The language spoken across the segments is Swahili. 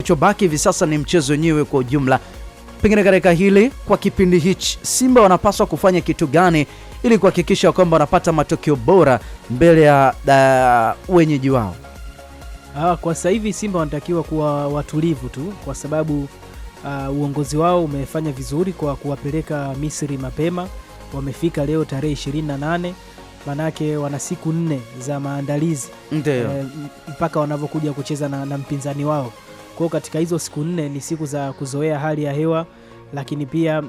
chobaki hivi sasa ni mchezo wenyewe kwa ujumla. Pengine katika hili, kwa kipindi hichi, Simba wanapaswa kufanya kitu gani ili kuhakikisha kwamba wanapata matokeo bora mbele ya wenyeji wao? Kwa sasa hivi Simba wanatakiwa kuwa watulivu tu, kwa sababu uongozi wao umefanya vizuri kwa kuwapeleka Misri mapema. Wamefika leo tarehe 28, manake wana siku 4 za maandalizi mpaka wanavyokuja kucheza na mpinzani wao. Kwa katika hizo siku 4 ni siku za kuzoea hali ya hewa, lakini pia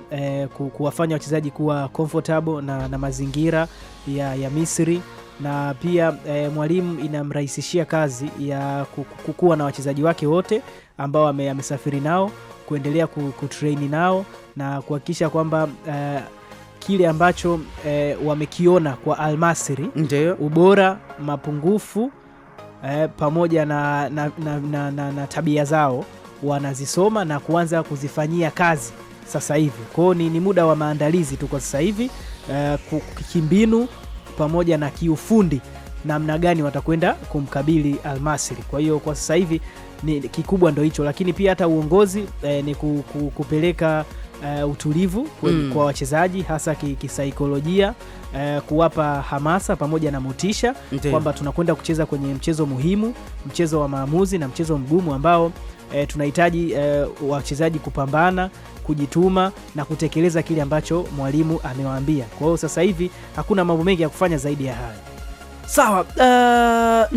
kuwafanya wachezaji kuwa comfortable na mazingira ya Misri, na pia mwalimu inamrahisishia kazi ya kukuwa na wachezaji wake wote ambao amesafiri nao, kuendelea kutrain nao na kuhakikisha kwamba kile ambacho wamekiona kwa Al Masry, ubora, mapungufu pamoja na tabia zao wanazisoma na kuanza kuzifanyia kazi sasa hivi. Kwa hiyo ni muda wa maandalizi tu kwa sasa hivi, kimbinu pamoja na kiufundi, namna gani watakwenda kumkabili Al Masry. Kwa hiyo kwa sasa hivi ni kikubwa ndo hicho, lakini pia hata uongozi ni kupeleka utulivu kwa wachezaji, hasa kisaikolojia, kuwapa hamasa pamoja na motisha kwamba tunakwenda kucheza kwenye mchezo muhimu, mchezo wa maamuzi na mchezo mgumu ambao tunahitaji wachezaji kupambana, kujituma na kutekeleza kile ambacho mwalimu amewaambia. Kwa hiyo sasa hivi hakuna mambo mengi ya kufanya zaidi ya haya. Sawa.